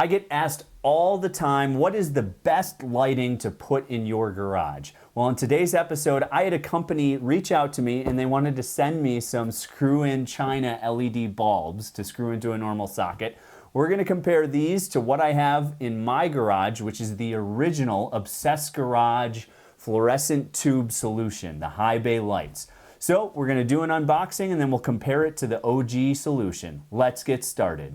I get asked all the time, what is the best lighting to put in your garage? Well, in today's episode, I had a company reach out to me and they wanted to send me some screw-in China LED bulbs to screw into a normal socket. We're gonna compare these to what I have in my garage, which is the original Obsessed Garage fluorescent tube solution, the high bay lights. So we're gonna do an unboxing and then we'll compare it to the OG solution. Let's get started.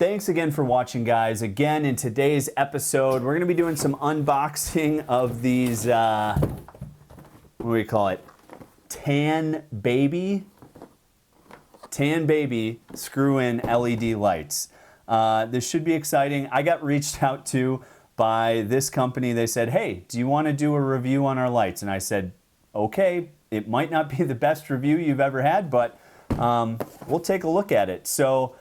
Thanks again for watching, guys. Again, in today's episode, we're gonna be doing some unboxing of these, what do we call it? Tanbaby screw-in LED lights. This should be exciting. I got reached out to by this company. They said, hey, do you wanna do a review on our lights? And I said, okay, it might not be the best review you've ever had, but we'll take a look at it. So,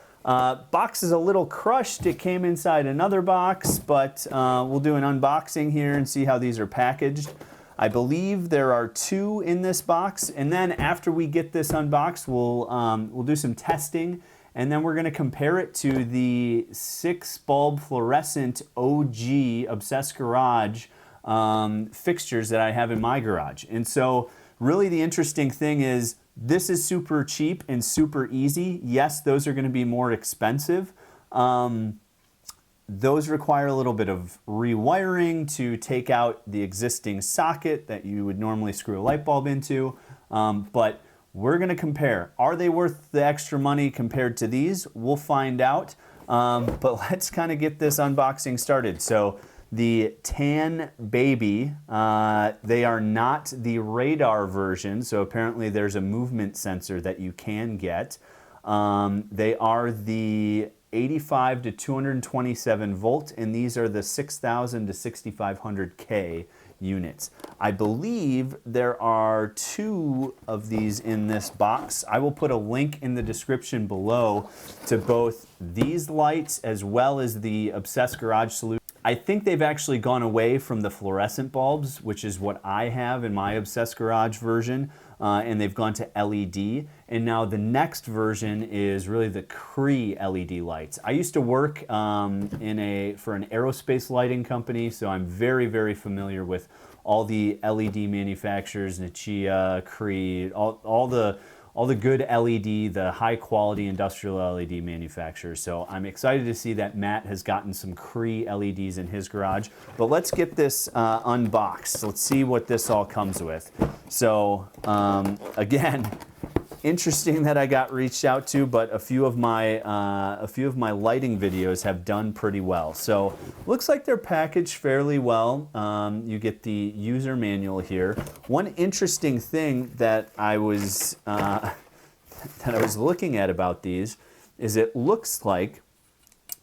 box is a little crushed. It came inside another box, but we'll do an unboxing here and see how these are packaged. I believe there are 2 in this box, and then after we get this unboxed, we'll do some testing, and then we're going to compare it to the 6-bulb fluorescent OG Obsessed Garage fixtures that I have in my garage. And so really the interesting thing is this is super cheap and super easy. Yes, those are going to be more expensive. Those require a little bit of rewiring to take out the existing socket that you would normally screw a light bulb into. But we're going to compare. Are they worth the extra money compared to these? We'll find out. But let's kind of get this unboxing started. So the Tanbaby, they are not the radar version, so apparently there's a movement sensor that you can get. They are the 85 to 227 volt, and these are the 6,000 to 6,500K units. I believe there are 2 of these in this box. I will put a link in the description below to both these lights as well as the Obsessed Garage solution. I think they've actually gone away from the fluorescent bulbs, which is what I have in my Obsessed Garage version, and they've gone to LED. And now the next version is really the Cree LED lights. I used to work for an aerospace lighting company, so I'm very, very familiar with all the LED manufacturers, Nichia, Cree, all the good LED, the high quality industrial LED manufacturers. So I'm excited to see that Matt has gotten some Cree LEDs in his garage. But let's get this unboxed. Let's see what this all comes with. So again, interesting that I got reached out to, but a few of my lighting videos have done pretty well. So looks like they're packaged fairly well. You get the user manual here. One interesting thing that I was looking at about these is it looks like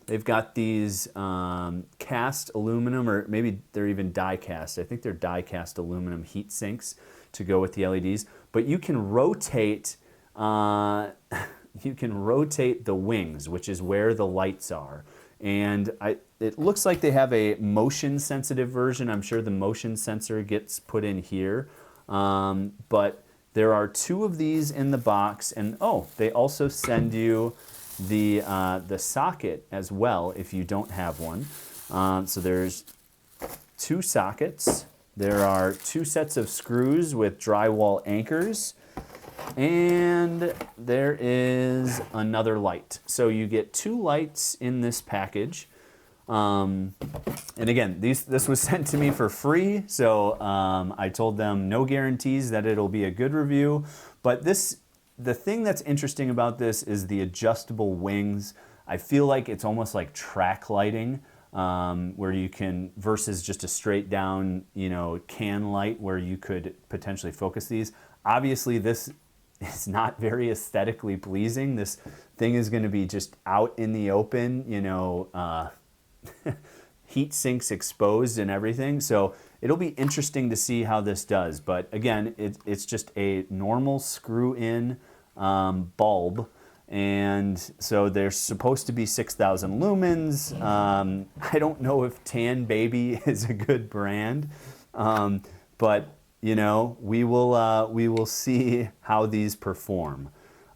they've got these cast aluminum, or maybe they're even die cast. I think they're die cast aluminum heat sinks to go with the LEDs, but you can rotate the wings, which is where the lights are. And it looks like they have a motion sensitive version. I'm sure the motion sensor gets put in here. But there are 2 of these in the box, and oh, they also send you the socket as well if you don't have one. So there's 2 sockets. There are 2 sets of screws with drywall anchors. And there is another light. So you get 2 lights in this package. And again, this was sent to me for free. So I told them no guarantees that it'll be a good review. But the thing that's interesting about this is the adjustable wings. I feel like it's almost like track lighting, where you can, versus just a straight down, can light where you could potentially focus these. Obviously, this is not very aesthetically pleasing. This thing is going to be just out in the open, heat sinks exposed and everything. So it'll be interesting to see how this does. But again, it's just a normal screw-in bulb And so they're supposed to be 6,000 lumens. I don't know if Tanbaby is a good brand, but you know, we will see how these perform.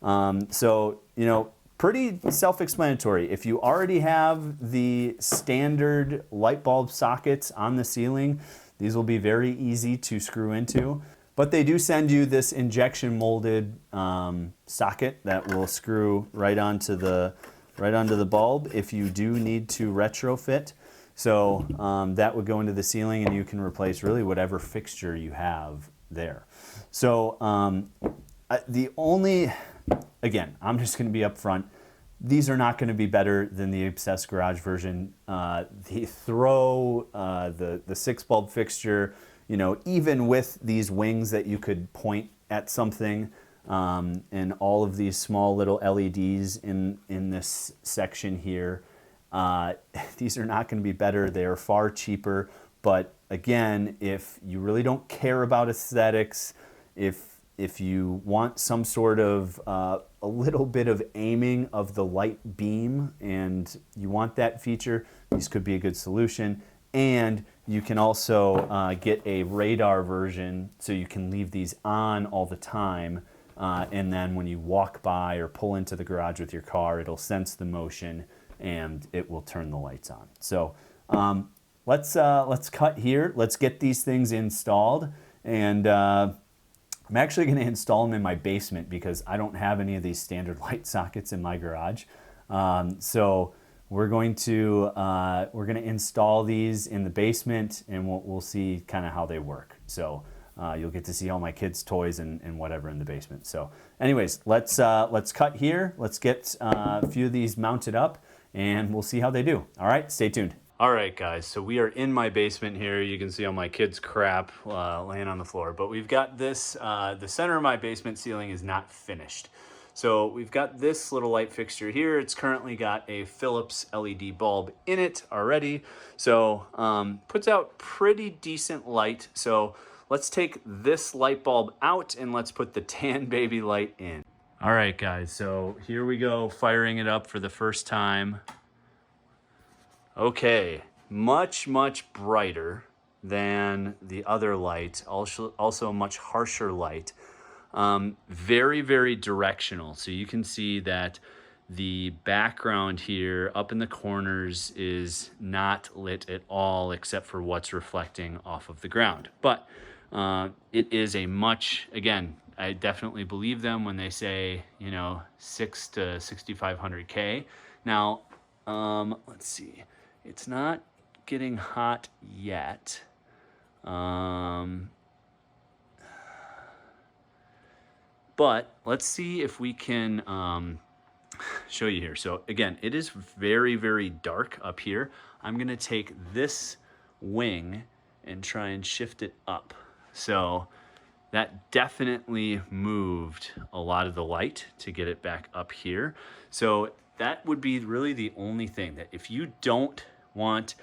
So you know, pretty self-explanatory. If you already have the standard light bulb sockets on the ceiling, these will be very easy to screw into. But they do send you this injection molded socket that will screw right onto the bulb if you do need to retrofit. So that would go into the ceiling, and you can replace really whatever fixture you have there. So again, I'm just going to be upfront. These are not going to be better than the Obsessed Garage version. The throw, the 6-bulb fixture, you know, even with these wings that you could point at something, and all of these small little LEDs in this section here, these are not going to be better. They are far cheaper. But again, if you really don't care about aesthetics, if you want some sort of a little bit of aiming of the light beam and you want that feature, these could be a good solution. And you can also get a radar version, so you can leave these on all the time, and then when you walk by or pull into the garage with your car, it'll sense the motion and it will turn the lights on. So let's cut here. Let's get these things installed, and I'm actually going to install them in my basement because I don't have any of these standard light sockets in my garage. So we're going to install these in the basement, and we'll see kind of how they work. So you'll get to see all my kids' toys and whatever in the basement. So anyways, let's cut here. Let's get a few of these mounted up, and we'll see how they do. All right, stay tuned. All right, guys, so we are in my basement here. You can see all my kids' crap laying on the floor, but we've got this, the center of my basement ceiling is not finished. So we've got this little light fixture here. It's currently got a Philips LED bulb in it already. So puts out pretty decent light. So let's take this light bulb out and let's put the Tanbaby light in. All right, guys, so here we go, firing it up for the first time. Okay, much brighter than the other light, also much harsher light. Very directional. So you can see that the background here up in the corners is not lit at all except for what's reflecting off of the ground. But it is a again, I definitely believe them when they say, you know, 600 to 6,500K. Now, let's see. It's not getting hot yet. But let's see if we can show you here. So again, it is very dark up here. I'm gonna take this wing and try and shift it up. So that definitely moved a lot of the light to get it back up here. So that would be really the only thing, that if you don't want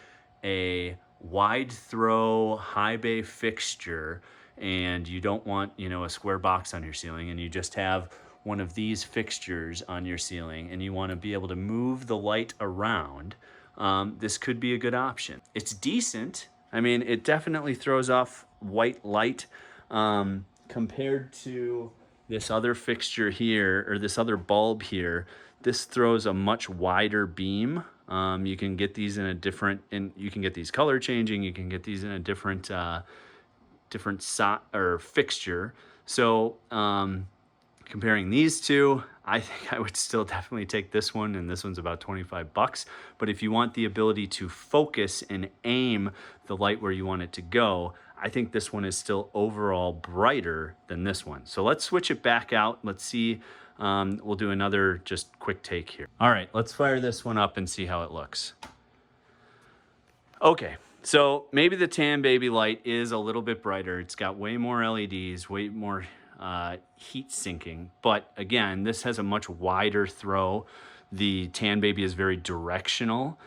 a wide throw high bay fixture and you don't want, you know, a square box on your ceiling, and you just have one of these fixtures on your ceiling and you want to be able to move the light around, this could be a good option. It's decent. I mean, it definitely throws off white light compared to this other fixture here, or this other bulb here. This throws a much wider beam. You can get these in a different, and you can get these color changing. You can get these in a different fixture. So comparing these two, I think I would still definitely take this one, and this one's about 25 bucks. But if you want the ability to focus and aim the light where you want it to go, I think this one is still overall brighter than this one. So let's switch it back out. Let's see. We'll do another just quick take here. All right, let's fire this one up and see how it looks. Okay, so maybe the Tanbaby light is a little bit brighter. It's got way more LEDs, way more heat sinking. But again, this has a much wider throw. The Tanbaby is very directional.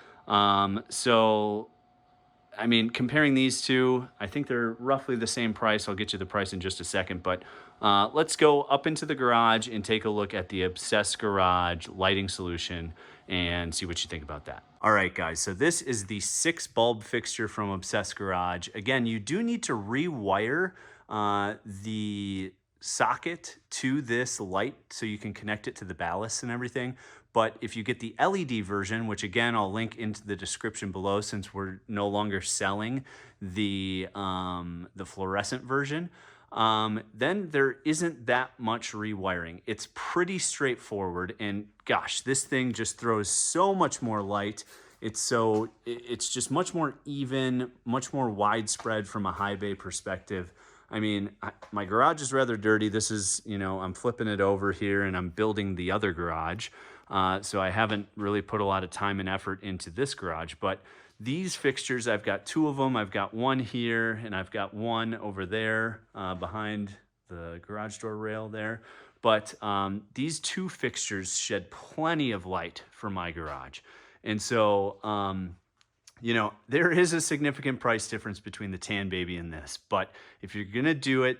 So I mean, comparing these two, I think they're roughly the same price. I'll get you the price in just a second, but let's go up into the garage and take a look at the Obsessed Garage lighting solution and see what you think about that. All right, guys, so this is the 6 bulb fixture from Obsessed Garage. Again, you do need to rewire the socket to this light so you can connect it to the ballast and everything. But if you get the LED version, which again, I'll link into the description below since we're no longer selling the fluorescent version, then there isn't that much rewiring. It's pretty straightforward, and gosh, this thing just throws so much more light. It's just much more even, much more widespread from a high bay perspective. I mean, my garage is rather dirty. This is, I'm flipping it over here and I'm building the other garage. So I haven't really put a lot of time and effort into this garage, but these fixtures, I've got 2 of them. I've got one here and I've got one over there behind the garage door rail there. But these 2 fixtures shed plenty of light for my garage. And so, there is a significant price difference between the Tanbaby and this, but if you're gonna do it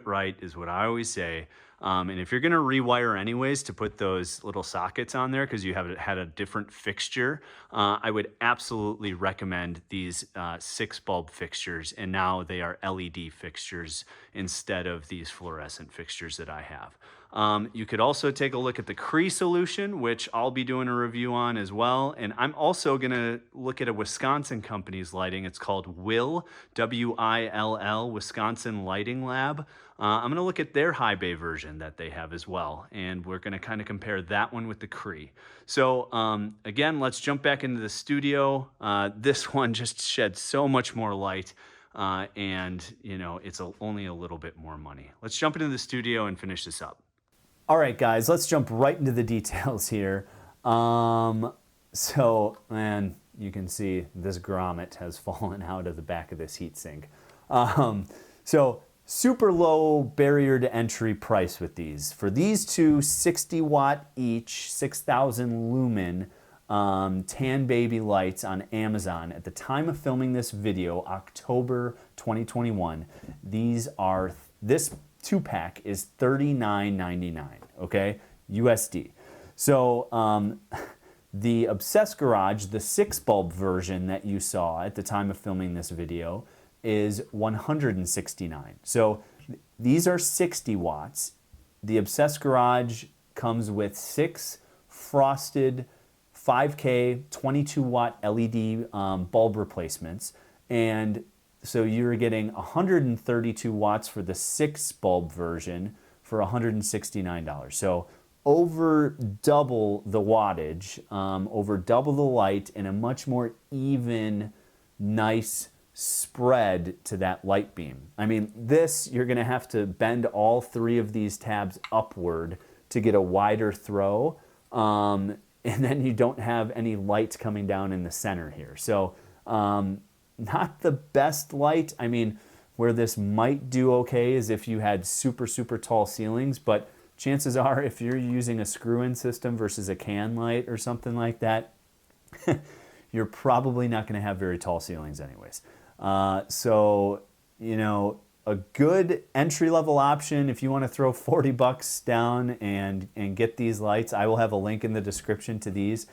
right, is what I always say. And if you're gonna rewire anyways to put those little sockets on there because you have had a different fixture, I would absolutely recommend these 6 bulb fixtures, and now they are LED fixtures instead of these fluorescent fixtures that I have. You could also take a look at the Cree solution, which I'll be doing a review on as well. And I'm also going to look at a Wisconsin company's lighting. It's called WILL, W-I-L-L, Wisconsin Lighting Lab. I'm going to look at their high bay version that they have as well. And we're going to kind of compare that one with the Cree. So again, let's jump back into the studio. This one just sheds so much more light. And it's only a little bit more money. Let's jump into the studio and finish this up. All right, guys, let's jump right into the details here. So, man, you can see this grommet has fallen out of the back of this heatsink. So, super low barrier to entry price with these. For these 2 60 watt each, 6,000 lumen Tanbaby lights on Amazon at the time of filming this video, October 2021, this 2-pack is $39.99, okay, USD. So the Obsessed Garage, the 6 bulb version that you saw at the time of filming this video, is $169. So these are 60 watts. The Obsessed Garage comes with 6 frosted 5K 22 watt LED bulb replacements, and so you're getting 132 watts for the 6 bulb version for $169. So over double the wattage, over double the light, and a much more even, nice spread to that light beam. I mean, you're gonna have to bend all 3 of these tabs upward to get a wider throw. And then you don't have any light coming down in the center here. So not the best light. I mean, where this might do okay is if you had super, super tall ceilings, but chances are if you're using a screw-in system versus a can light or something like that, you're probably not gonna have very tall ceilings anyways. So, a good entry-level option if you want to throw 40 bucks down and get these lights. I will have a link in the description to these.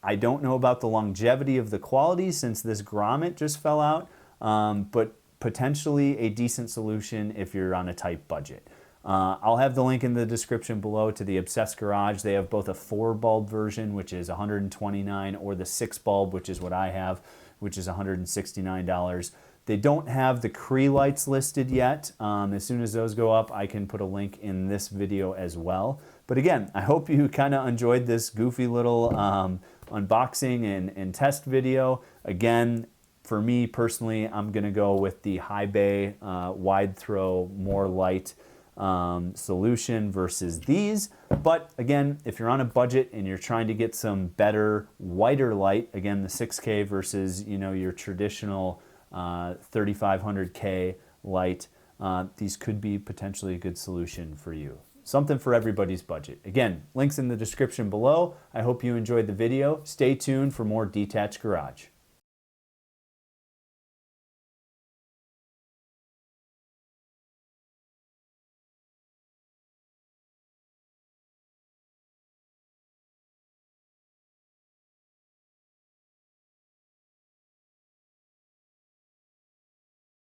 I don't know about the longevity of the quality since this grommet just fell out, but potentially a decent solution if you're on a tight budget. I'll have the link in the description below to the Obsessed Garage. They have both a 4 bulb version, which is $129, or the 6 bulb, which is what I have, which is $169. They don't have the Cree lights listed yet. As soon as those go up, I can put a link in this video as well. But again, I hope you kind of enjoyed this goofy little unboxing and test video. Again, for me personally, I'm gonna go with the high bay, wide throw, more light solution versus these. But again, if you're on a budget and you're trying to get some better, whiter light, again, the 6K versus your traditional 3500K light, these could be potentially a good solution for you. Something for everybody's budget. Again, links in the description below. I hope you enjoyed the video. Stay tuned for more Detached Garage.